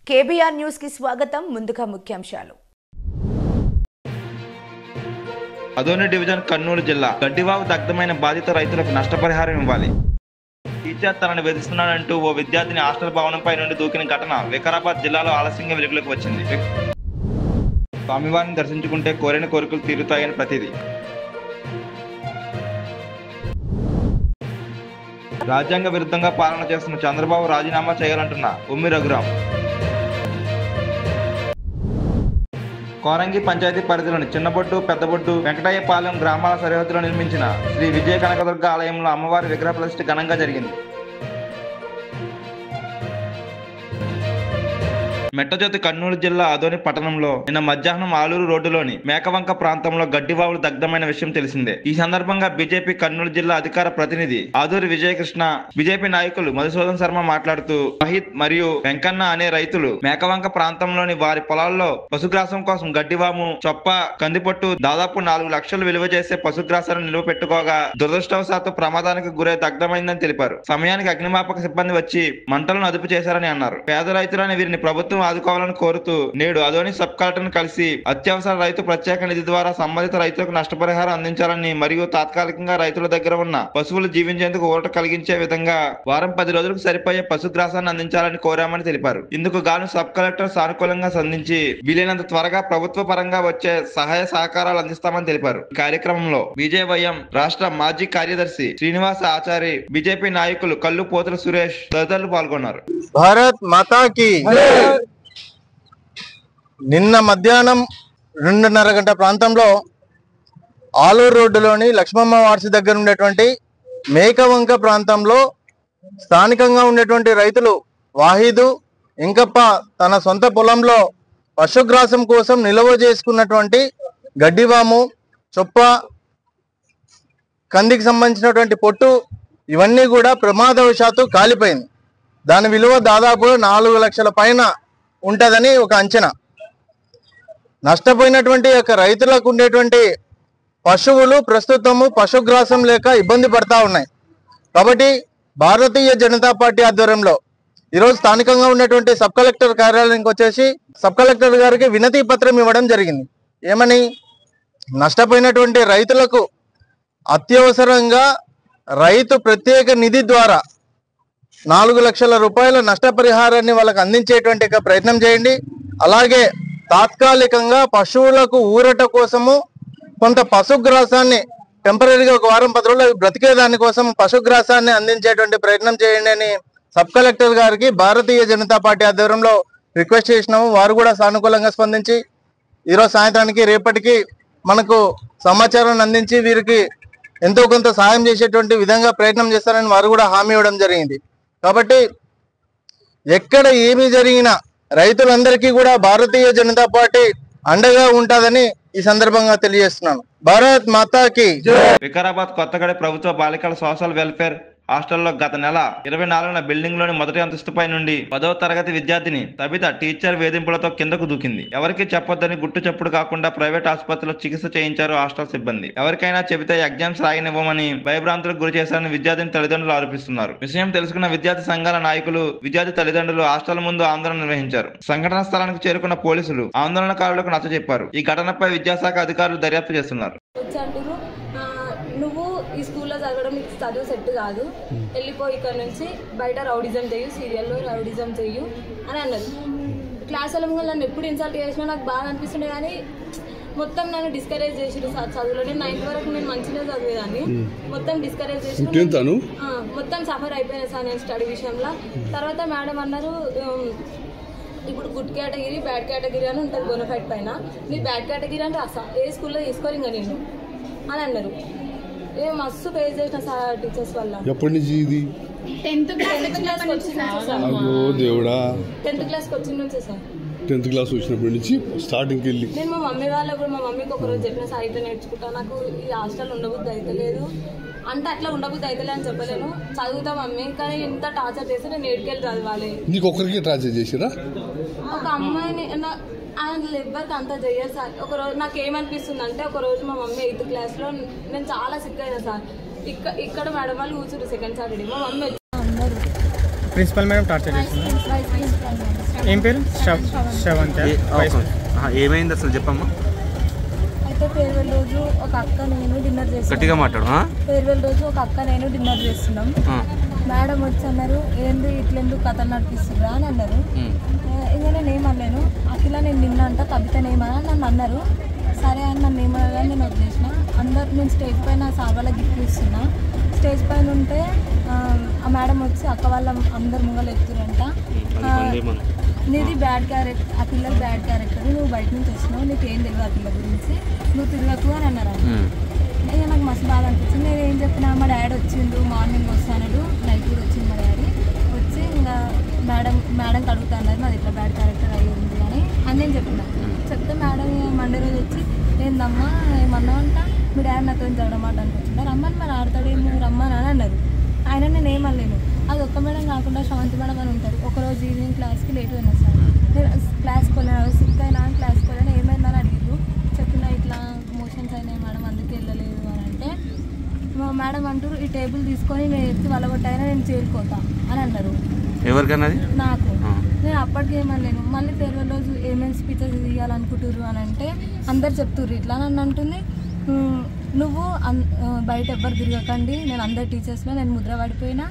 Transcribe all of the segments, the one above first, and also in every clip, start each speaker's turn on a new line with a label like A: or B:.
A: KBR news కి స్వాగతం. ముందుగా ముఖ్యాంశాలు.
B: అదోని డివిజన్ కర్నూలు జిల్లా గడ్డివాగు దగ్ధమైన బాధిత రైతులకు నష్టపరిహారం ఇవ్వాలి. టీచర్ తనను వేధిస్తున్నాడంటూ ఓ విద్యార్థిని హాస్టల్ భవనంపై నుండి దూకిన ఘటన వికారాబాద్ జిల్లాలో ఆలస్యంగా వెలుగులోకి వచ్చింది. స్వామివారిని దర్శించుకుంటే కోరిన కోరికలు తీరుతాయని ప్రతిదీ. రాజ్యాంగ విరుద్ధంగా పాలన చేస్తున్న చంద్రబాబు రాజీనామా చేయాలంటున్న ఉమ్మి రఘురాం. కోరంగి పంచాయతీ పరిధిలోని చిన్నబొడ్డు, పెద్దబొడ్డు, వెంకటయ్యపాలెం గ్రామాల సరిహద్దులో నిర్మించిన శ్రీ విజయ కనకదుర్గ ఆలయంలో అమ్మవారి విగ్రహ ప్రతిష్ఠ ఘనంగా జరిగింది. మెట్టజోతి కర్నూలు జిల్లా అదోని పట్టణంలో నిన్న మధ్యాహ్నం ఆలూరు రోడ్డులోని మేకవంక ప్రాంతంలో గడ్డివాగులు దగ్ధమైన విషయం తెలిసిందే. ఈ సందర్భంగా బీజేపీ కర్నూలు జిల్లా అధికార ప్రతినిధి ఆదూరి విజయకృష్ణ, బీజేపీ నాయకులు మధుసూదన్ శర్మ మాట్లాడుతూ మహిత్ మరియు వెంకన్న అనే రైతులు మేకవంక ప్రాంతంలోని వారి పొలాల్లో పశుగ్రాసం కోసం గడ్డివాము, చొప్ప, కందిపొట్టు దాదాపు 4 లక్షలు విలువ చేసే పశుగ్రాసాలను నిల్వ పెట్టుకోగా దురదృష్టవశాత్తు ప్రమాదానికి గురై దగ్ధమైందని తెలిపారు. సమయానికి అగ్నిమాపక సిబ్బంది వచ్చి మంటలను అదుపు చేశారని అన్నారు. పేద రైతులని వీరిని ప్రభుత్వం ఆదుకోవాలని కోరుతూ నేడు అదోని సబ్ కలెక్టర్ను కలిసి అత్యవసర రైతు ప్రత్యేక నిధి ద్వారా సంబంధిత రైతులకు నష్టపరిహారం అందించాలని మరియు తాత్కాలికంగా రైతుల దగ్గర ఉన్న పశువులు జీవించేందుకు ఊరట కలిగించే విధంగా వారం 10 రోజులకు సరిపోయే పశుగ్రాసాన్ని అందించాలని కోరామని తెలిపారు. ఇందుకు గాను సబ్ కలెక్టర్ సానుకూలంగా స్పందించి వీలైనంత త్వరగా ప్రభుత్వ పరంగా వచ్చే సహాయ సహకారాలు అందిస్తామని తెలిపారు. ఈ కార్యక్రమంలో బీజేవైఎం రాష్ట్ర మాజీ కార్యదర్శి శ్రీనివాస ఆచారి, బీజేపీ నాయకులు కల్లు పోతుల సురేష్ తదితరులు పాల్గొన్నారు.
C: భారత్ మాతాకి. నిన్న మధ్యాహ్నం 2:30 గంటల ప్రాంతంలో ఆలూరు రోడ్డులోని లక్ష్మమ్మ వార్సి దగ్గర ఉండేటువంటి మేకవంక ప్రాంతంలో స్థానికంగా ఉండేటువంటి రైతులు వాహిదు, ఇంకప్ప తన సొంత పొలంలో పశుగ్రాసం కోసం నిల్వ చేసుకున్నటువంటి గడ్డివాము, చొప్ప, కందికి సంబంధించినటువంటి పొట్టు ఇవన్నీ కూడా ప్రమాదవశాత్తు కాలిపోయింది. దాని విలువ దాదాపు 4 లక్షల పైన ఉంటుందని ఒక అంచనా. నష్టపోయినటువంటి యొక్క రైతులకు ఉండేటువంటి పశువులు ప్రస్తుతము పశుగ్రాసం లేక ఇబ్బంది పడతా ఉన్నాయి. కాబట్టి భారతీయ జనతా పార్టీ ఆధ్వర్యంలో ఈరోజు స్థానికంగా ఉన్నటువంటి సబ్ కలెక్టర్ కార్యాలయానికి వచ్చేసి సబ్ కలెక్టర్ గారికి వినతి పత్రం ఇవ్వడం జరిగింది. ఏమని, నష్టపోయినటువంటి రైతులకు అత్యవసరంగా రైతు ప్రత్యేక నిధి ద్వారా 4 లక్షల రూపాయల నష్టపరిహారాన్ని వాళ్ళకి అందించేటువంటి ప్రయత్నం చేయండి. అలాగే తాత్కాలికంగా పశువులకు ఊరట కోసము కొంత పశుగ్రాసాన్ని టెంపరీగా ఒక వారం 10 రోజులు బ్రతికే దానికోసం పశుగ్రాసాన్ని అందించేటువంటి ప్రయత్నం చేయండి అని సబ్ కలెక్టర్ గారికి భారతీయ జనతా పార్టీ ఆధ్వర్యంలో రిక్వెస్ట్ చేసినాము. వారు కూడా సానుకూలంగా స్పందించి ఈరోజు సాయంత్రానికి రేపటికి మనకు సమాచారాన్ని అందించి వీరికి ఎంతో కొంత సహాయం చేసేటువంటి విధంగా ప్రయత్నం చేస్తారని వారు కూడా హామీ ఇవ్వడం జరిగింది. కాబట్టి ఎక్కడ ఏమి జరిగినా రైతులందరికీ కూడా భారతీయ జనతా పార్టీ అండగా ఉంటుందని ఈ సందర్భంగా తెలియజేస్తున్నాను. భారత్ మాతాకి.
B: వికారాబాద్ కొత్తగడ ప్రభుత్వ బాలికల సోషల్ వెల్ఫేర్ హాస్టల్లో గత నెల 24న బిల్డింగ్ లోని మొదటి అంతస్తుపై నుండి 10వ తరగతి విద్యార్థిని సబిత టీచర్ వేధింపులతో కిందకు దూకింది. ఎవరికి చెప్పొద్దని గుట్టు చప్పుడు కాకుండా ప్రైవేట్ ఆసుపత్రిలో చికిత్స చేయించారు హాస్టల్ సిబ్బంది. ఎవరికైనా చెబితే ఎగ్జామ్స్ రాయనివ్వమని భయభ్రాంతులకు గురి చేశారని విద్యార్థిని తల్లిదండ్రులు ఆరోపిస్తున్నారు. విషయం తెలుసుకున్న విద్యార్థి సంఘాల నాయకులు, విద్యార్థి తల్లిదండ్రులు హాస్టల్ ముందు ఆందోళన నిర్వహించారు. సంఘటనా స్థలానికి చేరుకున్న పోలీసులు ఆందోళనకారులకు నచ్చజెప్పారు. ఈ ఘటనపై విద్యాశాఖ అధికారులు దర్యాప్తు చేస్తున్నారు.
D: నువ్వు ఈ స్కూల్లో చదవడం నీకు చదువు సెట్ కాదు, వెళ్ళిపోయి ఇక్కడ నుంచి బయట రౌడిజం చేయు, సీరియల్లో రౌడిజం చేయు అని అన్నారు. క్లాసుల ముందు నన్ను ఎప్పుడు ఇన్సల్ట్ చేసినా నాకు బాగా అనిపిస్తుండే, కానీ మొత్తం నన్ను డిస్కరేజ్ చేసిరు సార్ చదువులో. నేను 9th వరకు నేను మంచిగా చదివేదాన్ని, మొత్తం డిస్కరేజ్ చేసి మొత్తం సఫర్ అయిపోయినా సార్ నేను స్టడీ విషయంలో. తర్వాత మేడం అన్నారు, ఇప్పుడు గుడ్ కేటగిరీ, బ్యాడ్ కేటగిరీ అని ఉంటుంది బోనఫైడ్ పైన, నీ బ్యాడ్ కేటగిరీ అని రాసా, ఏ స్కూల్లో తీసుకోరు ఇంకా నేను అని అన్నారు. మస్తు ఫేస్ చేసిన సార్ టీచర్స్ వల్ల.
E: ఎప్పటి నుంచి ఇది?
D: 10th క్లాస్కి వచ్చిన సార్. 10th క్లాస్కి వచ్చిన నుంచే సార్.
E: 10th క్లాస్ వచ్చినప్పటి నుంచి స్టార్టింగ్కి వెళ్ళి
D: నేను మా మమ్మీ వాళ్ళకు, మా మమ్మీకి ఒకరోజు చెప్పిన సార్ అయితే నేర్చుకుంటా, నాకు ఈ హాస్టల్ ఉండబుద్ధి అయితే అంటే అట్లా ఉండబుద్ధి అయితే అని చెప్పలేను, చదువుతా మమ్మీ, కానీ ఇంత టార్చర్ చేస్తే నేను 8కి వెళ్ళి చదవాలి.
E: నీకు ఒక్కరికి టార్చర్ చేసిరా?
D: ఒక అమ్మాయిని ఆయన ఎవ్వరికి అంతా చెయ్యరు సార్. ఒకరోజు నాకు ఏమనిపిస్తుంది అంటే, ఒకరోజు మా మమ్మీ 8th క్లాస్లో నేను చాలా సిక్ అయినా సార్. ఇక్కడ మేడం వాళ్ళు కూర్చుంటారు సెకండ్ సాటర్డే, మా మమ్మీ అందరూ
F: ప్రిన్సిపల్ మేడం టార్చర్ చేసింది.
D: Vice principal madam.
F: ఏం పేరు? శ్రవంతి.
G: ఏమైంది అసలు చెప్పమ్మా.
D: అయితే ఫేర్వెల్ రోజు ఒక అక్క నేను డిన్నర్ చేస్తున్నాం.
G: గట్టిగా మాట్లాడు.
D: ఫేర్వెల్ రోజు ఒక అక్క నేను డిన్నర్ చేస్తున్నాం. మేడం వచ్చి అన్నారు, ఏంది ఇట్లెందుకు కథలు నడిపిస్తున్నా అని అన్నారు. ఇంకా నేను ఏమన్నాను, అఖిల నేను నిన్నంట కవితనేమని నన్ను అన్నారు. సరే అని నన్ను ఏమన్నా నేను వదిలేసిన. అందరు నేను స్టేజ్ పైన సార్ వాళ్ళ గిఫ్ట్ ఇస్తున్నా. స్టేజ్ పైన ఉంటే ఆ మేడం వచ్చి అక్క వాళ్ళ అందరు ముంగలు ఎత్తురంట, నీది బ్యాడ్ క్యారెక్టర్, ఆ పిల్లలు బ్యాడ్ క్యారెక్టర్, నువ్వు బయట నుంచి వచ్చినావు, నీకేం తెలియదు ఆ పిల్ల గురించి, నువ్వు తిరగకు అని అన్నారు. ఇక నాకు మస్తు బాధ అనిపించింది. నేను ఏం చెప్పినా, మా డాడీ వచ్చిండు, మార్నింగ్ వస్తాడు, నైట్ కూడా వచ్చింది మా డాడీ. వచ్చి ఇంకా మేడంకి అడుగుతా అన్నారు, నాది ఇట్లా బ్యాడ్ క్యారెక్టర్ అయ్యింది అని నేను చెప్పిన. చెప్తే మేడం మండే రోజు వచ్చి, ఏందమ్మా ఏమన్నా అంట, మీ డాడీ నాతో చదవమాటానికి వచ్చిందా, రమ్మని మరి ఆడతాడేమో రమ్మని అని అన్నారు. ఆయన నేను ఏమనలేను. అది ఒక్క మేడం కాకుండా శ్రవంతి మేడం అని ఉంటారు. ఒకరోజు ఈవినింగ్ క్లాస్కి లేట్ అయినా సార్, నేను క్లాస్కి వెళ్ళాను, సిక్ అయినా క్లాస్కి వెళ్ళాను, ఏమైందని అడిగారు. చెప్పిన ఇట్లా మోషన్స్ అయినాయి మేడం అందుకే వెళ్ళలేదు అని అంటే, మా మేడం అంటారు, ఈ టేబుల్ తీసుకొని నేను ఎత్తి వలగొట్టైనా నేను చేరుకోతా అని అన్నారు.
G: ఎవరికన్నా
D: నాకు. నేను అప్పటికి ఏమనలేను. మళ్ళీ ఫేర్వెల్ రోజు ఏమేమి స్పీచెస్ ఇవ్వాలనుకుంటుర్రు అని అంటే అందరు చెప్తుర్రు ఇట్లా. నన్ను అంటుంది, నువ్వు బయట ఎవ్వరు తిరగకండి, నేను అందరు టీచర్స్లో నేను ముద్ర పడిపోయినా,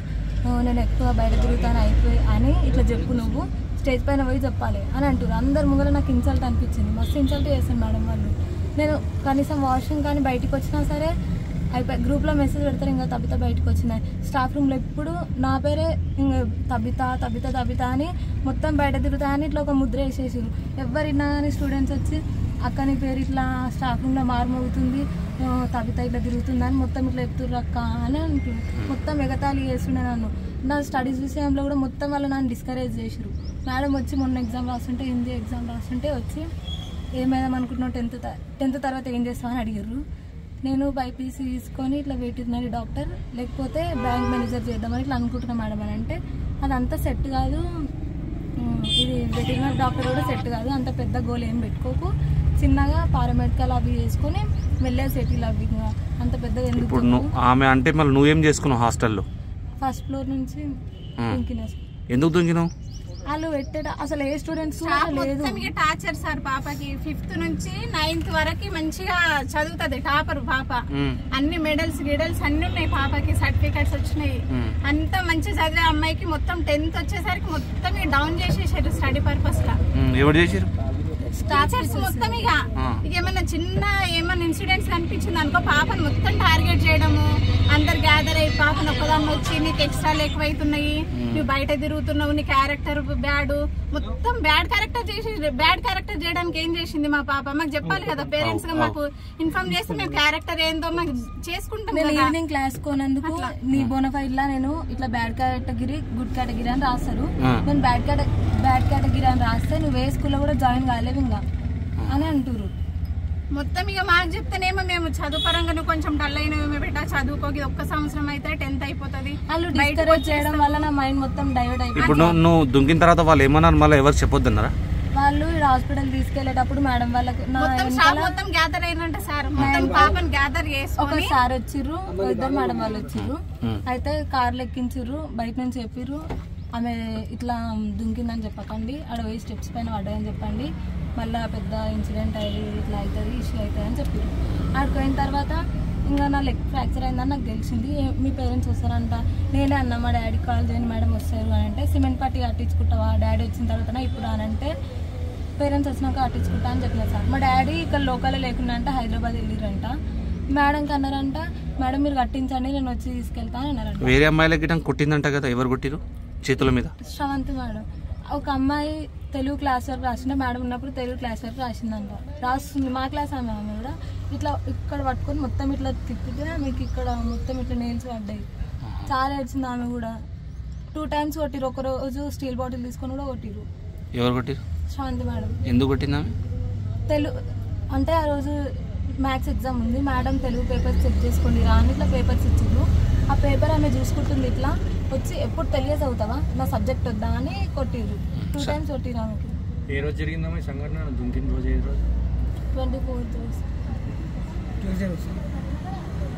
D: నేను ఎక్కువ బయట తిరుగుతాను అయిపోయి అని ఇట్లా చెప్పు, నువ్వు స్టేజ్ పైన పోయి చెప్పాలి అని అంటారు. అందరు ముంగల నాకు ఇన్సల్ట్ అనిపించింది, మస్తు ఇన్సల్ట్ చేస్తాను మేడం వాళ్ళు. నేను కనీసం వాష్రూమ్ కానీ బయటికి వచ్చినా సరే అయిపోయి గ్రూప్లో మెసేజ్ పెడతారు, ఇంకా తబిత బయటకు వచ్చినాయి. స్టాఫ్ రూమ్లో ఎప్పుడు నా పేరే ఇంకా తబిత అని మొత్తం బయట తిరుగుతా అని ఇట్లా ఒక ముద్ర వేసేసారు. ఎవరిన్నా కానీ స్టూడెంట్స్ వచ్చి, అక్క నీ పేరు ఇట్లా స్టాఫ్ రూమ్లో మారుమవుతుంది, తబిత ఇట్లా తిరుగుతుందని మొత్తం ఇట్లా చెప్తుర్రు అక్క అని అంటారు. మొత్తం ఎగతాళి చేస్తుండే నన్ను. నా స్టడీస్ విషయంలో కూడా మొత్తం వాళ్ళు నన్ను డిస్కరేజ్ చేసారు. మేడం వచ్చి మొన్న ఎగ్జామ్ రాస్తుంటే, హిందీ ఎగ్జామ్ రాస్తుంటే వచ్చి, ఏమైనా అనుకుంటున్నావు, టెన్త్ తర్వాత ఏం చేస్తామని అడిగారు. నేను బైపీసీ తీసుకొని ఇట్లా వెటర్నరీ డాక్టర్ లేకపోతే బ్యాంక్ మేనేజర్ చేద్దామని ఇట్లా అనుకుంటున్నా మేడం అని అంటే, అదంతా సెట్ కాదు, ఇది వెటర్నరీ డాక్టర్ కూడా సెట్ కాదు, అంత పెద్ద గోల్ ఏం పెట్టుకోకు, చిన్నగా పారామెడికల్ అవి చేసుకొని వెళ్ళే సెటిల్ అవి, అంత పెద్ద ఎందుకు.
G: ఇప్పుడు ఆమె అంటే మళ్ళీ నువ్వేం చేసుకున్నావు హాస్టల్లో?
D: ఫస్ట్ ఫ్లోర్ నుంచి దుంకినా.
G: ఎందుకు దుంకినావు?
D: వాళ్ళు పెట్టేట అసలు ఏ స్టూడెంట్స్ లేదు.
H: టార్చర్ సార్ పాపకి 5th నుంచి 9th వరకు మంచిగా చదువుతుంది, టాపర్ పాప. అన్ని మెడల్స్ గిడల్స్ అన్ని ఉన్నాయి పాపకి, సర్టిఫికెట్స్ వచ్చినాయి, అంత మంచి చదివే అమ్మాయికి మొత్తం 10th వచ్చేసరికి మొత్తం డౌన్ చేసేసారు స్టడీ పర్పస్ లా.
G: ఎవరు చేసారు?
H: టీచర్స్ మొత్తం. ఇక ఏమన్నా చిన్న ఏమన్నా ఇన్సిడెంట్స్ కనిపించింది అనుకో, పాపను మొత్తం టార్గెట్ చేయడము, అందరు గ్యాదర్ అయ్యి పాపను ఒక్కదాన్ని వచ్చి నీకు ఎక్స్ట్రాలు ఎక్కువైతున్నాయి, నువ్వు బయట తిరుగుతున్నావు, నీ క్యారెక్టర్ బ్యాడ్, మొత్తం బ్యాడ్ క్యారెక్టర్ చేసి, బ్యాడ్ క్యారెక్టర్ చేయడానికి ఏం చేసింది మా పాప మాకు చెప్పాలి కదా. పేరెంట్స్ గా మాకు ఇన్ఫార్మ్ చేస్తే మేము క్యారెక్టర్ ఏందో మాకు చేసుకుంటాం.
D: నేను ఈవినింగ్ క్లాస్ కోనందుకు నీ బోనఫైడ్ లా నేను ఇట్లా బ్యాడ్ కేటగిరీ గుడ్ కేటగిరీ అని రాస్తారు. నేను బ్యాడ్ కేటగిరీ అని రాస్తే నువ్వు ఏ స్కూల్లో కూడా జాయిన్ కాలేవు ఇంకా అని అంటారు.
H: మొత్తం ఇక మాకు చెప్తేనేమో మేము చదువు పరంగా నువ్వు కొంచెం డల్ అయినవి బిడ్డ, చదువుకోకి ఒక్క సంవత్సరం అయితే 10th అయిపోతుంది.
D: వాళ్ళు డిస్కరేజ్ చేయడం వల్ల నా మైండ్ మొత్తం డైవర్ట్ అయిపోయింది.
G: ఇప్పుడు నువ్వు దుంకిన తర్వాత వాళ్ళు ఏమన్నారు మళ్ళీ? ఎవరు చెప్పొద్దన్నారా?
D: వాళ్ళు హాస్పిటల్ తీసుకెళ్లేటప్పుడు మేడం వాళ్ళకి
H: మొత్తం గ్యాదర్ అయినంటే సార్ మొత్తం పాపని గ్యాదర్ చేసి
D: ఒక సార్ వచ్చిర్రు, ఇద్దరు మేడం వాళ్ళు వచ్చిర్రు. అయితే కార్లు ఎక్కించిర్రు, బయట నుంచి చెప్పిర్రు, ఆమె ఇట్లా దుంకిందని చెప్పకండి, ఆడ పోయి స్టెప్స్ పైన పడ్డాయని చెప్పండి, మళ్ళీ పెద్ద ఇన్సిడెంట్ అయ్యి ఇట్లా అవుతుంది, ఇష్యూ అవుతుంది అని చెప్పారు. ఆడికి పోయిన తర్వాత ఇంకా నా లెగ్ ఫ్రాక్చర్ అయిందని నాకు తెలిసింది. మీ పేరెంట్స్ వస్తారంట. నేనే అన్నా మా డాడీకి కాల్ చేయని మేడం వస్తారు అని అంటే, సిమెంట్ పట్టి కట్టించుకుంటావా డాడీ వచ్చిన తర్వాత ఇప్పుడు అని అంటే, పేరెంట్స్ వచ్చినాక కట్టించుకుంటా అని చెప్పిన సార్. మా డాడీ ఇక్కడ లోకల్లో లేకుండా అంటే హైదరాబాద్ వెళ్ళిరంట. మేడంకి అన్నారంట, మేడం మీరు కట్టించండి నేను వచ్చి తీసుకెళ్తా అని అన్నారంట.
G: వేరే అమ్మాయిలకి కొట్టిందంట కదా, ఎవరు కొట్టిరు చేతుల మీద?
D: శ్రవంతి మేడం. ఒక అమ్మాయి తెలుగు క్లాస్ వరకు రాసిండే, మేడం ఉన్నప్పుడు తెలుగు క్లాస్ వరకు రాసిందంట, రాస్తుంది మా క్లాస్ ఆమె కూడా. ఇట్లా ఇక్కడ పట్టుకొని మొత్తం ఇట్లా తిప్పితే మీకు ఇక్కడ మొత్తం ఇట్లా నెయిల్స్ పడ్డాయి. చాలా ఏడ్చింది ఆమె కూడా. 2 times కొట్టిరు. ఒక రోజు స్టీల్ బాటిల్ తీసుకొని కూడా కొట్టిరు.
G: ఎవరు కొట్టిరు?
D: శ్రవంతి మేడం.
G: ఎందుకు కొట్టిందా?
D: తెలుగు అంటే ఆ రోజు మ్యాథ్స్ ఎగ్జామ్ ఉంది, మేడం తెలుగు పేపర్స్ చెక్ చేసుకోండి రా అని ఇట్లా పేపర్స్ ఇచ్చిండ్రు. ఆ పేపర్ ఆమె చూసుకుంటుంది, ఇట్లా వచ్చి ఎప్పుడు తెలియ చదువుతావా నా సబ్జెక్ట్ వద్దా అని కొట్టిర్రు. 2 times కొట్టిరు ఆమెకి.
F: ఏ రోజు జరిగిందమ్మా ఈ సంఘటన? దుంకిన రోజు ఏ రోజు?
D: 24th.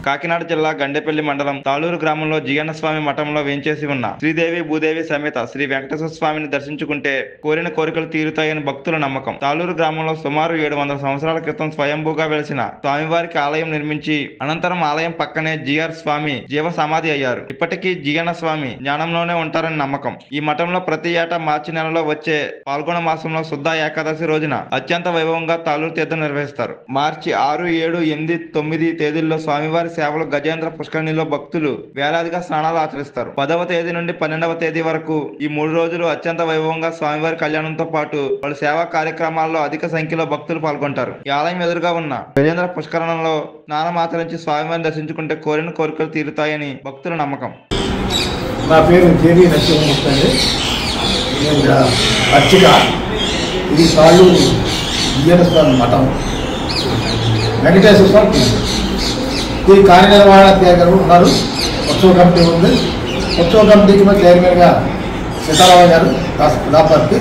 B: కాకినాడ జిల్లా గండేపల్లి మండలం తాళూరు గ్రామంలో జియన్న స్వామి మఠంలో వేంచేసి ఉన్న శ్రీదేవి భూదేవి సమేత శ్రీ వెంకటేశ్వర స్వామిని దర్శించుకుంటే కోరిన కోరికలు తీరుతాయని భక్తుల నమ్మకం. తాళూరు గ్రామంలో సుమారు 700 సంవత్సరాల క్రితం స్వయంభూగా వెలిసిన స్వామివారికి ఆలయం నిర్మించి అనంతరం ఆలయం పక్కనే జిఆర్ స్వామి జీవ సమాధి అయ్యారు. ఇప్పటికీ జియన్న స్వామి జ్ఞానంలోనే ఉంటారని నమ్మకం. ఈ మఠంలో ప్రతి ఏటా మార్చి నెలలో వచ్చే పాల్గొన మాసంలో శుద్ధ ఏకాదశి రోజున అత్యంత వైభవంగా తాళూరు తీర్థం నిర్వహిస్తారు. మార్చి 6, 7, 8, 9 తేదీల్లో స్వామివారి సేవలు గజేంద్ర పుష్కరిణిలో భక్తులు వేలాదిగా స్నానాలు ఆచరిస్తారు. 10వ తేదీ నుండి 12వ తేదీ వరకు ఈ 3 రోజులు అత్యంత వైభవంగా స్వామివారి కళ్యాణంతో పాటు పలు సేవా కార్యక్రమాల్లో అధిక సంఖ్యలో భక్తులు పాల్గొంటారు. ఈ ఆలయం ఎదురుగా ఉన్న గజేంద్ర పుష్కరణంలో స్నానం ఆచరించి స్వామివారిని దర్శించుకుంటే కోరిన కోరికలు తీరుతాయని భక్తుల నమ్మకం.
I: నా పేరు జేబీ నరసింహమూర్తి అండి. నేను అర్చక. ఇది తాళూరు జియన్న స్వామి మఠం, వెంకటేశ్వర స్వామి. ఈ కార్యనిర్వహణాధికారులు ఉన్నారు. ఉత్సవ కమిటీ ఉంది. ఉత్సవ కమిటీకి మా చైర్మన్గా సీతారామయ్య గారు దాపర్తి,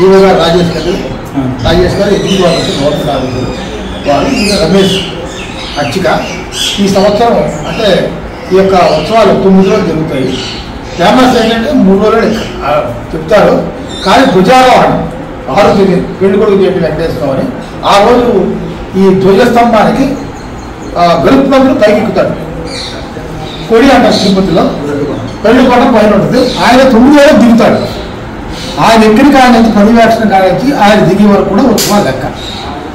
I: ఈవో గారు రాజేష్ గారు ఎగ్జిక్యూటివ్ ఆఫీసర్ గవర్నమెంట్ ఆఫీసర్ వారు, ఇంకా రమేష్ అర్చక. ఈ సంవత్సరం అంటే ఈ యొక్క ఉత్సవాలు 9 రోజులు జరుగుతాయి. ఫేమస్ ఏంటంటే 3 రోజులు చెప్తారు, కానీ ధ్వజారోహణం 6 తేదీ పెళ్లి కొడుకు చెప్పి వెంకటేశ్వర అని ఆ రోజు ఈ ధ్వజస్తంభానికి గరుపు మందులు పైకి ఎక్కుతాడు. కొడి అంటారు తిరుపతిలో, పెళ్లి కొట్ట పైన ఉంటుంది. ఆయన 9 రోజులు దిగుతాడు. ఆయన ఎక్కడికి ఆయన 10 వ్యాక్సిన్ కానించి ఆయన దిగే వరకు కూడా ఉత్సవాలు లెక్క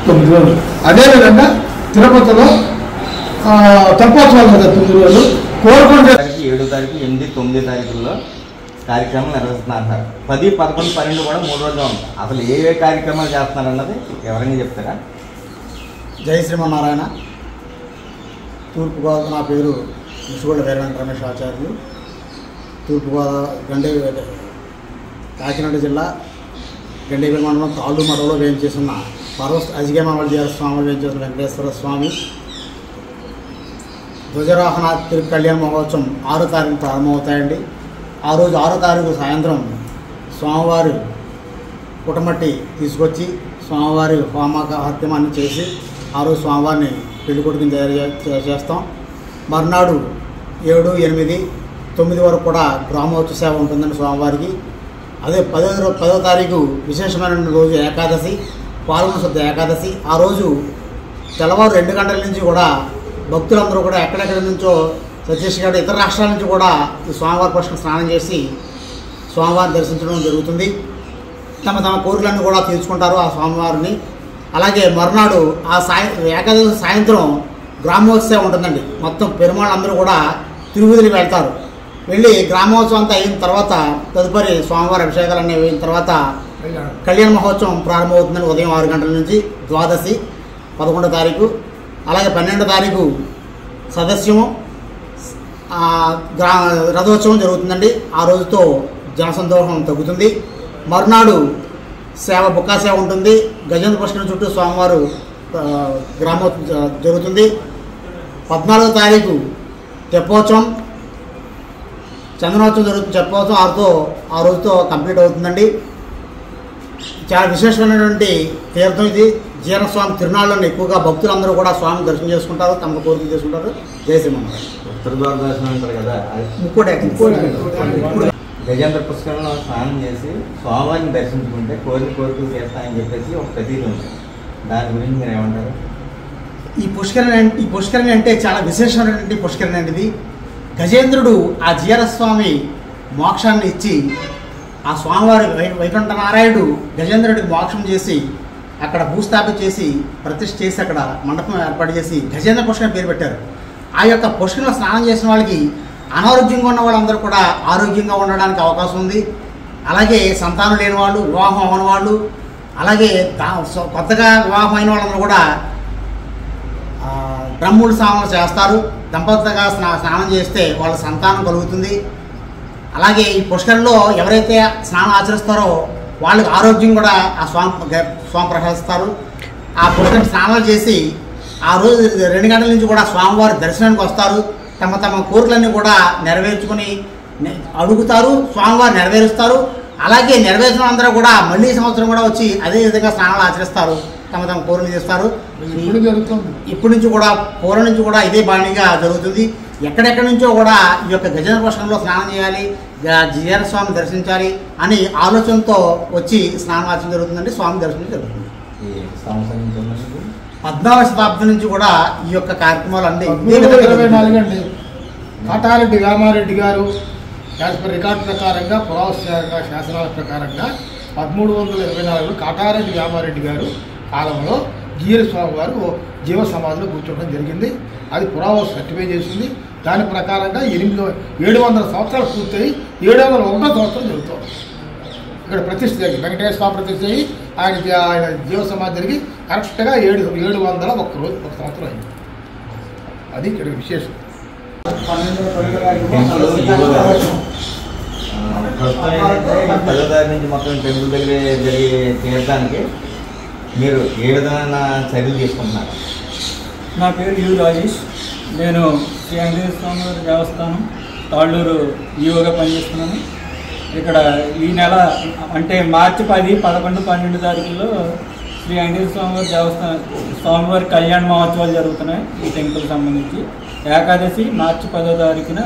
I: 9 రోజులు. అదేవిధంగా తిరుపతిలో తెప్పోత్సవాలు కదా 9 రోజులు. కోరుకుంటే
J: 7వ తారీఖు, 8, 9 తారీఖుల్లో కార్యక్రమం నిర్వహిస్తున్నారు. 10, 11, 12 కూడా 3 రోజులు ఉంటాయి. అసలు ఏ కార్యక్రమాలు చేస్తున్నారు అన్నది ఎవరైనా చెప్తారా?
I: జై శ్రీమన్నారాయణ. తూర్పుగోదావరి. నా పేరు ముసుగోళ్ళ వీరవేంకట రమేష్ ఆచార్యులు. తూర్పుగోదావరి కాకినాడ జిల్లా గండేపల్లి మండలం తాళూరు మఠంలో వేయించేసిన అజిగేమావళి జిఆర్ స్వామి వేయించేసిన వెంకటేశ్వర స్వామి ధ్వజారోహణ తిరుగు కళ్యాణ మహోత్సవం 6వ తారీఖు ప్రారంభమవుతాయండి. ఆ రోజు 6వ తారీఖు సాయంత్రం స్వామివారి పుటమట్టి తీసుకొచ్చి స్వామివారి హోమహత్యమాన్ని చేసి ఆ రోజు స్వామివారిని పెళ్లి కొడుకుని తయారు చేస్తాం. మర్నాడు 7, 8, 9 వరకు కూడా గ్రామోత్సవ సేవ ఉంటుందండి స్వామివారికి. అదే 10వ తారీఖు విశేషమైన రోజు ఏకాదశి, పాల్గొన శుద్ధ ఏకాదశి. ఆ రోజు తెల్లవారు 2 గంటల నుంచి కూడా భక్తులందరూ కూడా ఎక్కడెక్కడి నుంచో ఛత్తీస్గఢ్ ఇతర రాష్ట్రాల నుంచి కూడా ఈ స్వామివారి పుష్కరం స్నానం చేసి స్వామివారిని దర్శించడం జరుగుతుంది. తమ కోరికలన్నీ కూడా తీర్చుకుంటారు ఆ స్వామివారిని. అలాగే మరునాడు ఆ ఏకాదశి సాయంత్రం గ్రామోత్సవం ఉంటుందండి. మొత్తం పెరుమాళ్ళందరూ కూడా తిరుపతికి వెళ్తారు. వెళ్ళి గ్రామోత్సవం అంతా అయిన తర్వాత తదుపరి స్వామివారి అభిషేకాలన్నీ అయిన తర్వాత కళ్యాణ మహోత్సవం ప్రారంభమవుతుందండి. ఉదయం 6 గంటల నుంచి ద్వాదశి 11వ తారీఖు. అలాగే 12వ తారీఖు సదస్యము రథోత్సవం జరుగుతుందండి. ఆ రోజుతో జనసందోహం తగ్గుతుంది. మరునాడు సేవ బుక్కా సేవ ఉంటుంది. గజేంద్ర పుష్కరిణి చుట్టూ స్వామివారు గ్రామోత్సవం జరుగుతుంది. 14వ తారీఖు తెప్పోత్సవం, చందనోత్సవం జరుగుతుంది. తెప్పోత్సవం ఆ రోజుతో కంప్లీట్ అవుతుందండి. చాలా విశేషమైనటువంటి తీర్థం ఇది. జియన్న స్వామి తిరునాళ్ళని ఎక్కువగా భక్తులందరూ కూడా స్వామిని దర్శనం చేసుకుంటారు, తమ కోరికలు చేసుకుంటారు. జయ శ్రీమన్నారాయణ.
J: ఉత్తర ద్వార దర్శనం అంటారు కదా, గజేంద్ర పుష్కరంలో స్నానం చేసి స్వామివారిని దర్శించుకుంటే కోరికలు చేస్తాయని చెప్పేసి ఒక ప్రతీతి ఉంది. దాని గురించి మీరు ఏమంటారు?
I: ఈ పుష్కరిణి అంటే చాలా విశేషమైనటువంటి పుష్కరిణి అండి ఇది. గజేంద్రుడు ఆ జియన్న స్వామి మోక్షాన్ని ఇచ్చి ఆ స్వామివారి వైకుంఠ నారాయణుడు గజేంద్రుడికి మోక్షం చేసి అక్కడ భూస్థాపన చేసి ప్రతిష్ఠ చేసి అక్కడ మండపం ఏర్పాటు చేసి గజేంద్ర పుష్కరిణి పేరు పెట్టారు. ఆ యొక్క పుష్కరిణిలో స్నానం చేసిన వాళ్ళకి అనారోగ్యంగా ఉన్న వాళ్ళందరూ కూడా ఆరోగ్యంగా ఉండడానికి అవకాశం ఉంది. అలాగే సంతానం లేని వాళ్ళు, వివాహం అవ్వని వాళ్ళు, అలాగే కొత్తగా వివాహం అయిన వాళ్ళందరూ కూడా బ్రహ్మూడు స్నానం చేస్తారు. దంపతులుగా స్నానం చేస్తే వాళ్ళ సంతానం కలుగుతుంది. అలాగే ఈ పుష్కరిణిలో ఎవరైతే స్నానం ఆచరిస్తారో వాళ్ళకి ఆరోగ్యం కూడా ఆ స్వామి ప్రసాదిస్తారు. ఆ పుష్కరిణి స్నానాలు చేసి ఆ రోజు 2 గంటల నుంచి కూడా స్వామివారి దర్శనానికి వస్తారు. తమ కోరికలన్నీ కూడా నెరవేర్చుకొని అడుగుతారు, స్వామివారు నెరవేరుస్తారు. అలాగే నెరవేర్చిన అందరూ కూడా మళ్ళీ సంవత్సరం కూడా వచ్చి అదే విధంగా స్నానాలు ఆచరిస్తారు. తమ తమ కోరికలు చేస్తారు. ఇప్పటి నుంచి కూడా పూర్వం నుంచి కూడా ఇదే బాణిగా జరుగుతుంది. ఎక్కడెక్కడి నుంచో కూడా ఈ యొక్క గజేంద్ర పోషణంలో స్నానం చేయాలి, జిఆర్ స్వామి దర్శించాలి అని ఆలోచనతో వచ్చి స్నానవాచం జరుగుతుందండి. స్వామి దర్శనం జరుగుతుంది. 14వ శతాబ్దం నుంచి కూడా ఈ యొక్క కార్యక్రమాలు అన్నీ
K: 24 అండి. కాటారెడ్డి రామారెడ్డి గారు రికార్డు ప్రకారంగా పురావస్తు శాసనాల ప్రకారంగా 1324 కాటారెడ్డి రామారెడ్డి గారు కాలంలో గిరి స్వామి వారు జీవ సమాధిలో కూర్చోవడం జరిగింది. అది పురావస్తు సర్టిఫై చేసింది. దాని ప్రకారంగా 700 సంవత్సరాలు పూర్తయి 701వ సంవత్సరం జరుగుతుంది. ఇక్కడ ప్రతిష్ఠ జరిగింది. వెంకటేశ్వర స్వామి ప్రతిష్ఠ అయ్యి ఆయన జీవ సమాధి జరిగి కరెక్ట్గా 701 ఒక సంవత్సరం అయింది. అది ఇక్కడ విశేషం.
J: ప్రజాదారి నుంచి మొత్తం టెంపుల్ దగ్గర జరిగే తీర్థానికి మీరు ఏ విధమైన చర్యలు తీసుకుంటున్నారు?
F: నా పేరు యు రాజేష్. నేను శ్రీ వెంకటేశ్వర స్వామి వారి దేవస్థానం తాళ్ళూరు ఈవోగా పనిచేస్తున్నాను. ఇక్కడ ఈ నెల అంటే మార్చి 10, 11, 12 తారీఖుల్లో శ్రీ వెంకటేశ్వర స్వామివారి దేవస్థానం స్వామివారి కళ్యాణ మహోత్సవాలు జరుగుతున్నాయి. ఈ టెంపుల్కి సంబంధించి ఏకాదశి మార్చి 10వ తారీఖున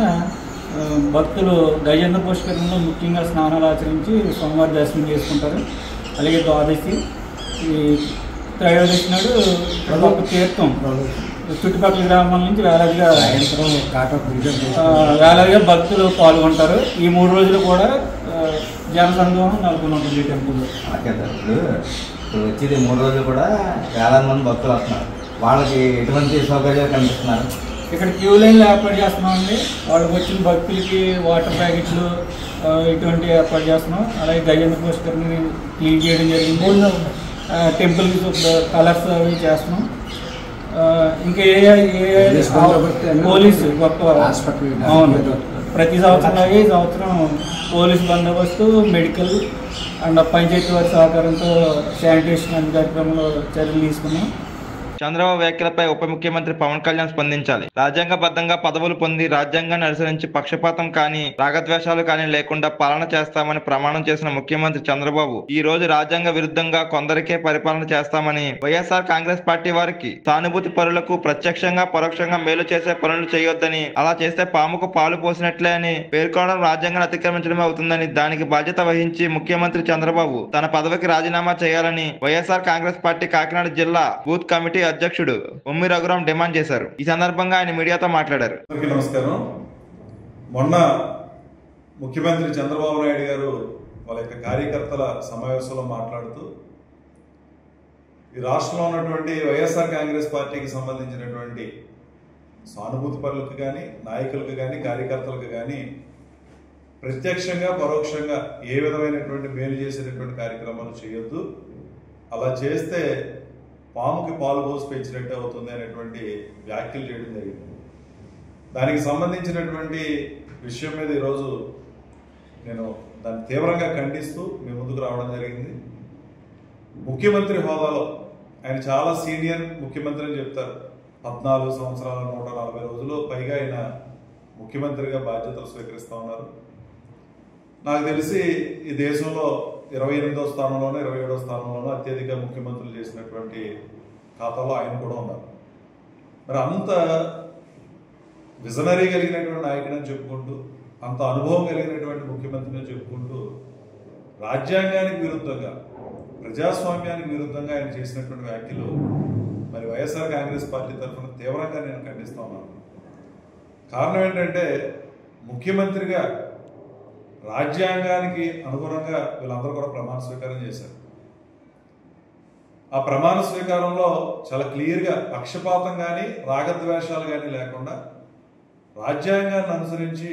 F: భక్తులు గజేంద్ర పుష్కరంలో ముఖ్యంగా స్నానాలు ఆచరించి స్వామివారి దర్శనం చేసుకుంటారు. అలాగే ద్వాదశి, ఈ త్రయోదశి నాడు ఒక తీర్థం చుట్టుపక్కల గ్రామాల నుంచి వేలాదిగా భక్తులు పాల్గొంటారు. ఈ 3 రోజులు కూడా జనసందోహం నెలకొని ఉంటుంది ఈ టెంపుల్లో.
J: ఇప్పుడు వచ్చేది 3 రోజులు కూడా వేలాది మంది భక్తులు వస్తున్నారు. వాళ్ళకి ఎటువంటి సౌకర్యాలు కనిపిస్తున్నారు?
F: ఇక్కడ క్యూ లైన్లు ఏర్పాటు చేస్తున్నామండి. వాళ్ళకి వచ్చిన భక్తులకి వాటర్ ప్యాకెట్లు ఇటువంటి ఏర్పాటు చేస్తున్నాం. అలాగే గజేంద్ర పుష్కర్ని క్లీన్ చేయడం జరిగింది. టెంపుల్కి కలర్స్ అవి చేస్తున్నాం. ఇంకా పోలీసు గొప్ప అవును ప్రతి సంవత్సరం ఈ సంవత్సరం పోలీస్ బందోబస్తు, మెడికల్ అండ్ పంచాయతీ వారి సహకారంతో శానిటేషన్ అనే కార్యక్రమంలో చర్యలు తీసుకున్నాం.
B: చంద్రబాబు వ్యాఖ్యలపై ఉప ముఖ్యమంత్రి పవన్ కళ్యాణ్ స్పందించాలి. రాజ్యాంగబద్ధంగా పదవులు పొంది రాజ్యాంగాన్ని అనుసరించి పక్షపాతం కానీ రాగద్వేషాలు కానీ లేకుండా పాలన చేస్తామని ప్రమాణం చేసిన ముఖ్యమంత్రి చంద్రబాబు ఈ రోజు రాజ్యాంగ విరుద్ధంగా కొందరికే పరిపాలన చేస్తామని వైఎస్ఆర్ కాంగ్రెస్ పార్టీ వారికి సానుభూతి పరులకు ప్రత్యక్షంగా పరోక్షంగా మేలు చేసే పనులు చేయొద్దని, అలా చేస్తే పాముకు పాలు పోసినట్లే అని పేర్కొనడం రాజ్యాంగాన్ని అతిక్రమించడమే అవుతుందని, దానికి బాధ్యత వహించి ముఖ్యమంత్రి చంద్రబాబు తన పదవికి రాజీనామా చేయాలని వైఎస్ఆర్ కాంగ్రెస్ పార్టీ కాకినాడ జిల్లా బూత్ కమిటీ అధ్యక్షుడు ఉమ్మి రఘురాం డిమాండ్ చేశారు. ఈ సందర్భంగా ఆయన మీడియాతో మాట్లాడారు.
L: నమస్కారం. మొన్న ముఖ్యమంత్రి చంద్రబాబు నాయుడు గారు వాళ్ళ యొక్క కార్యకర్తల సమావేశంలో మాట్లాడుతూ ఈ రాష్ట్రంలో ఉన్నటువంటి వైఎస్ఆర్ కాంగ్రెస్ పార్టీకి సంబంధించినటువంటి సానుభూతి పరులకు కానీ, నాయకులకు కానీ, కార్యకర్తలకు కానీ ప్రత్యక్షంగా పరోక్షంగా ఏ విధమైనటువంటి మేలు చేసేటటువంటి కార్యక్రమాలు చేయొద్దు, అలా చేస్తే పాముకి పాలు పోసి పెంచినట్టే అవుతుంది అనేటువంటి వ్యాఖ్యలు చేయడం జరిగింది. దానికి సంబంధించినటువంటి విషయం మీద ఈరోజు నేను దాన్ని తీవ్రంగా ఖండిస్తూ మీ ముందుకు రావడం జరిగింది. ముఖ్యమంత్రి హోదాలో ఆయన చాలా సీనియర్ ముఖ్యమంత్రి అని చెప్తారు. 14 సంవత్సరాల 140 రోజులు పైగా ఆయన ముఖ్యమంత్రిగా బాధ్యతలు స్వీకరిస్తూ ఉన్నారు. నాకు తెలిసి ఈ దేశంలో 28వ స్థానంలోనో 27వ స్థానంలోనో అత్యధిక ముఖ్యమంత్రులు చేసినటువంటి ఖాతాలో ఆయన కూడా ఉన్నారు. మరి అంత విజనరీ కలిగినటువంటి నాయకుడని చెప్పుకుంటూ, అంత అనుభవం కలిగినటువంటి ముఖ్యమంత్రిని చెప్పుకుంటూ రాజ్యాంగానికి విరుద్ధంగా, ప్రజాస్వామ్యానికి విరుద్ధంగా ఆయన చేసినటువంటి వ్యాఖ్యలు మరి వైఎస్ఆర్ కాంగ్రెస్ పార్టీ తరఫున తీవ్రంగా నేను ఖండిస్తా ఉన్నాను. కారణం ఏంటంటే ముఖ్యమంత్రిగా రాజ్యాంగానికి అనుగుణంగా వీళ్ళందరూ కూడా ప్రమాణ స్వీకారం చేశారు. ఆ ప్రమాణ స్వీకారంలో చాలా క్లియర్గా పక్షపాతం కానీ రాగద్వేషాలు కానీ లేకుండా రాజ్యాంగాన్ని అనుసరించి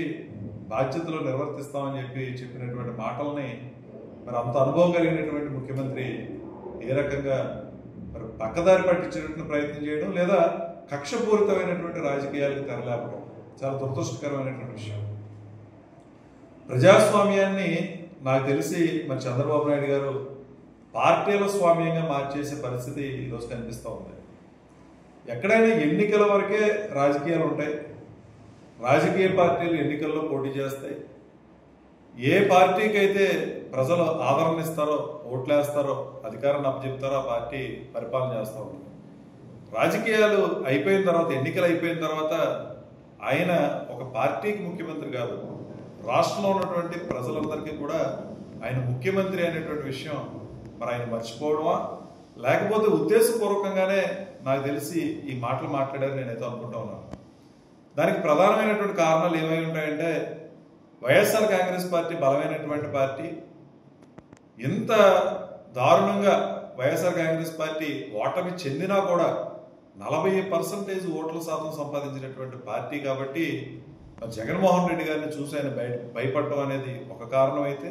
L: బాధ్యతలు నిర్వర్తిస్తామని చెప్పినటువంటి మాటల్ని మరి అంత అనుభవం కలిగినటువంటి ముఖ్యమంత్రి ఏ రకంగా మరి పక్కదారి పట్టించేటువంటి ప్రయత్నం చేయడం లేదా కక్షపూరితమైనటువంటి రాజకీయాలకు తెరలేపడం చాలా దురదృష్టకరమైనటువంటి విషయం. ప్రజాస్వామ్యాన్ని నాకు తెలిసి మరి చంద్రబాబు నాయుడు గారు పార్టీల స్వామ్యంగా మార్చేసే పరిస్థితి ఈరోజు కనిపిస్తూ ఉంది. ఎక్కడైనా ఎన్నికల వరకే రాజకీయాలు ఉంటాయి. రాజకీయ పార్టీలు ఎన్నికల్లో పోటీ చేస్తాయి. ఏ పార్టీకి అయితే ప్రజలు ఆదరణ ఇస్తారో, ఓట్లేస్తారో, అధికారాన్ని అప్పచెప్తారో ఆ పార్టీ పరిపాలన చేస్తూ ఉంటుంది. రాజకీయాలు అయిపోయిన తర్వాత, ఎన్నికలు అయిపోయిన తర్వాత ఆయన ఒక పార్టీకి ముఖ్యమంత్రి కాదు, రాష్ట్రంలో ఉన్నటువంటి ప్రజలందరికీ కూడా ఆయన ముఖ్యమంత్రి అనేటువంటి విషయం మరి ఆయన మర్చిపోవడమా, లేకపోతే ఉద్దేశపూర్వకంగానే నాకు తెలిసి ఈ మాటలు మాట్లాడారు నేనైతే అనుకుంటా ఉన్నాను. దానికి ప్రధానమైనటువంటి కారణాలు ఏమై ఉంటాయంటే, వైఎస్ఆర్ కాంగ్రెస్ పార్టీ బలమైనటువంటి పార్టీ, ఎంత దారుణంగా వైఎస్ఆర్ కాంగ్రెస్ పార్టీ ఓటమి చెందినా కూడా 40% ఓట్ల శాతం సంపాదించినటువంటి పార్టీ కాబట్టి జగన్మోహన్ రెడ్డి గారిని చూసి ఆయన భయపడటం అనేది ఒక కారణం అయితే,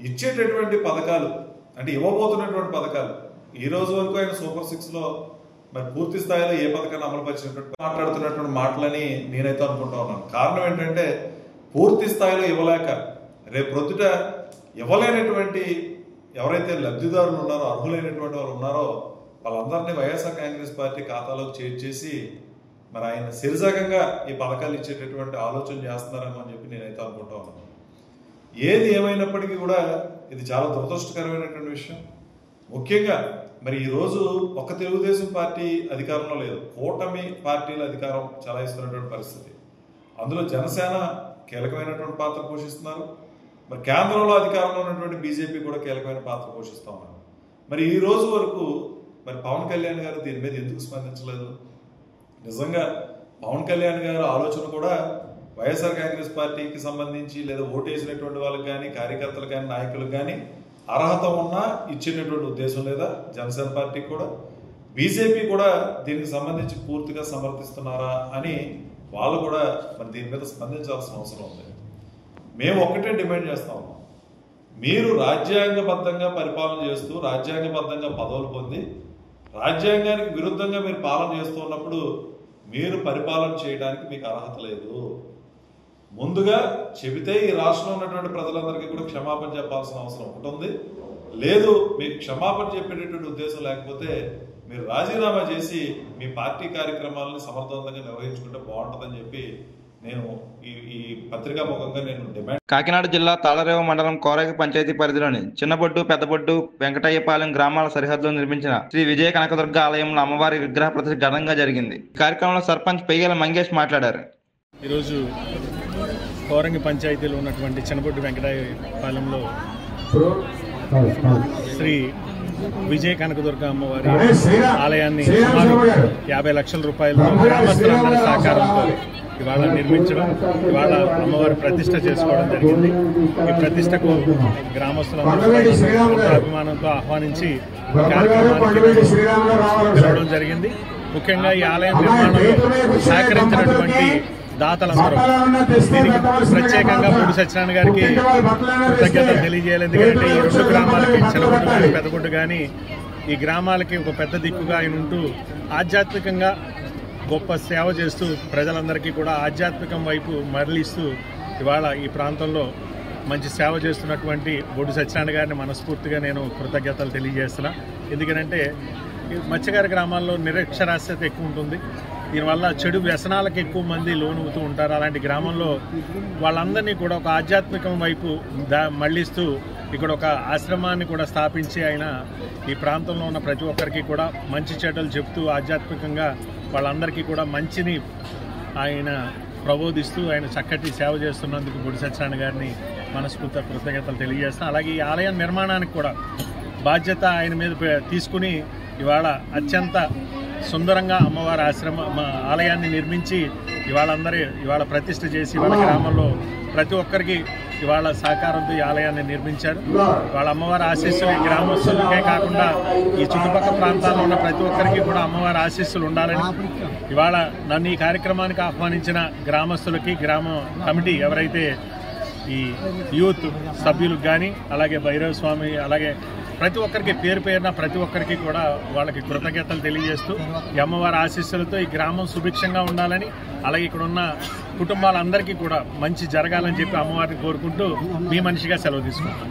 L: ఇచ్చేటటువంటి పథకాలు అంటే ఇవ్వబోతున్నటువంటి పథకాలు ఈ రోజు వరకు ఆయన సూపర్ 6లో మరి పూర్తి స్థాయిలో ఏ పథకాన్ని అమలుపరిచినటువంటి మాట్లాడుతున్నటువంటి మాటలని నేనైతే అనుకుంటా ఉన్నాను. కారణం ఏంటంటే, పూర్తి స్థాయిలో ఇవ్వలేక రేపు ప్రొద్దుట ఇవ్వలేనటువంటి ఎవరైతే లబ్ధిదారులు ఉన్నారో, అర్హులైనటువంటి వారు ఉన్నారో వాళ్ళందరినీ వైఎస్ఆర్ కాంగ్రెస్ పార్టీ ఖాతాలోకి చేర్చేసి మరి ఆయన శిరజాగంగా ఈ పథకాలు ఇచ్చేటటువంటి ఆలోచన చేస్తున్నారేమో అని చెప్పి నేనైతే అనుకుంటా ఉన్నాను. ఏది ఏమైనప్పటికీ కూడా ఇది చాలా దురదృష్టకరమైనటువంటి విషయం. ముఖ్యంగా మరి ఈరోజు ఒక తెలుగుదేశం పార్టీ అధికారంలో లేదు, కూటమి పార్టీల అధికారం చలాయిస్తున్నటువంటి పరిస్థితి. అందులో జనసేన కీలకమైనటువంటి పాత్ర పోషిస్తున్నారు, మరి కేంద్రంలో అధికారంలో ఉన్నటువంటి బీజేపీ కూడా కీలకమైన పాత్ర పోషిస్తూ ఉన్నారు. మరి ఈ రోజు వరకు మరి పవన్ కళ్యాణ్ గారు దీని మీద ఎందుకు స్పందించలేదు? నిజంగా పవన్ కళ్యాణ్ గారు ఆలోచన కూడా వైఎస్ఆర్ కాంగ్రెస్ పార్టీకి సంబంధించి లేదా ఓటేసినటువంటి వాళ్ళకి కానీ, కార్యకర్తలు కానీ, నాయకులకు కానీ అర్హత ఉన్నా ఇచ్చేటటువంటి ఉద్దేశం లేదా జనసేన పార్టీకి కూడా, బీజేపీ కూడా దీనికి సంబంధించి పూర్తిగా సమర్థిస్తున్నారా అని వాళ్ళు కూడా మరి దీని మీద స్పందించాల్సిన అవసరం ఉంది. మేము ఒక్కటే డిమాండ్ చేస్తా ఉన్నాం, మీరు రాజ్యాంగబద్ధంగా పరిపాలన చేస్తూ రాజ్యాంగబద్ధంగా పదవులు పొంది రాజ్యాంగానికి విరుద్ధంగా మీరు పాలన చేస్తూ ఉన్నప్పుడు మీరు పరిపాలన చేయడానికి మీకు అర్హత లేదు. ముందుగా చెబితే ఈ రాష్ట్రంలో ఉన్నటువంటి ప్రజలందరికీ కూడా క్షమాపణ చెప్పాల్సిన అవసరం ఒకటి ఉంది. లేదు మీకు క్షమాపణ చెప్పేటటువంటి ఉద్దేశం లేకపోతే మీరు రాజీనామా చేసి మీ పార్టీ కార్యక్రమాలను సమర్థవంతంగా నిర్వహించుకుంటే బాగుంటుందని చెప్పి నేను ఈ పత్రికా ముఖంగా నేను డిమాండ్.
B: కాకినాడ జిల్లా తాళరేవు మండలం కోరగి పంచాయతీ పరిధిలోని చిన్నబొడ్డు, పెద్దబొడ్డు, వెంకటయ్యపాలెం గ్రామాల సరిహద్దులో నిర్మించిన శ్రీ విజయ కనకదుర్గ ఆలయంలో అమ్మవారి విగ్రహ ప్రతిష్ఠ ఘనంగా జరిగింది. ఈ కార్యక్రమంలో సర్పంచ్ పెయ్యల మంగేష్ మాట్లాడారు.
M: ఈరోజు కోరంగి పంచాయతీలో ఉన్నటువంటి చిన్నబొడ్డు వెంకటయ్యపాలెంలో శ్రీ విజయ కనకదుర్గ అమ్మవారి ఆలయాన్ని సుమారు 50 లక్షల రూపాయలతో గ్రామస్తులందరి సహకారంతో ఇవాళ నిర్మించడం, ఇవాళ అమ్మవారి ప్రతిష్ఠ చేసుకోవడం జరిగింది. ఈ ప్రతిష్టకు గ్రామస్తులందరూ అభిమానంతో ఆహ్వానించి కార్యక్రమానికి పిలవడం జరిగింది. ముఖ్యంగా ఈ ఆలయం నిర్మాణంలో సహకరించినటువంటి దాతలందరూ దీనికి ప్రత్యేకంగా బొడ్డు సత్యనారాయణ గారికి కృతజ్ఞతలు తెలియజేయాలి. ఎందుకంటే ఈ రెండు గ్రామాలకి, చిన్నబొడ్డు కానీ పెద్దబొడ్డు కానీ, ఈ గ్రామాలకి ఒక పెద్ద దిక్కుగా ఆయన ఉంటూ ఆధ్యాత్మికంగా గొప్ప సేవ చేస్తూ ప్రజలందరికీ కూడా ఆధ్యాత్మికం వైపు మరలిస్తూ ఇవాళ ఈ ప్రాంతంలో మంచి సేవ చేస్తున్నటువంటి బొడ్డు సత్యనారాయణ గారిని మనస్ఫూర్తిగా నేను కృతజ్ఞతలు తెలియజేస్తున్నా. ఎందుకంటే మత్స్యకార గ్రామాల్లో నిరక్షరాస్యత ఎక్కువ ఉంటుంది, దీనివల్ల చెడు వ్యసనాలకు ఎక్కువ మంది లోనవుతూ ఉంటారు. అలాంటి గ్రామంలో వాళ్ళందరినీ కూడా ఒక ఆధ్యాత్మికం వైపు మళ్లిస్తూ ఇక్కడ ఒక ఆశ్రమాన్ని కూడా స్థాపించి ఆయన ఈ ప్రాంతంలో ఉన్న ప్రతి ఒక్కరికి కూడా మంచి చెడ్డలు చెప్తూ ఆధ్యాత్మికంగా వాళ్ళందరికీ కూడా మంచిని ఆయన ప్రబోధిస్తూ ఆయన చక్కటి సేవ చేస్తున్నందుకు బొడ్డు సత్యనారాయణ గారిని మనస్ఫూర్తిగా కృతజ్ఞతలు తెలియజేస్తాం. అలాగే ఈ ఆలయం నిర్మాణానికి కూడా బాధ్యత ఆయన మీద తీసుకుని ఇవాళ అత్యంత సుందరంగా అమ్మవారి ఆలయాన్ని నిర్మించి ఇవాళ ప్రతిష్ఠ చేసి వాళ్ళ గ్రామంలో ప్రతి ఒక్కరికి ఇవాళ సహకారంతో ఈ ఆలయాన్ని నిర్మించారు. వాళ్ళ అమ్మవారి ఆశీస్సులు ఈ గ్రామస్తులకే కాకుండా ఈ చుట్టుపక్కల ప్రాంతాల్లో ఉన్న ప్రతి ఒక్కరికి కూడా అమ్మవారి ఆశీస్సులు ఉండాలని ఇవాళ నన్ను ఈ కార్యక్రమానికి ఆహ్వానించిన గ్రామస్తులకి, గ్రామ కమిటీ ఎవరైతే ఈ యూత్ సభ్యులకు కానీ, అలాగే భైరవ స్వామి, అలాగే ప్రతి ఒక్కరికి పేరు పేరున ప్రతి ఒక్కరికి కూడా వాళ్ళకి కృతజ్ఞతలు తెలియజేస్తూ ఈ అమ్మవారి ఆశీస్సులతో ఈ గ్రామం సుభిక్షంగా ఉండాలని, అలాగే ఇక్కడ ఉన్న కుటుంబాలందరికీ కూడా మంచి జరగాలని చెప్పి అమ్మవారిని కోరుకుంటూ మీ మనిషిగా సెలవు తీసుకుంటాం.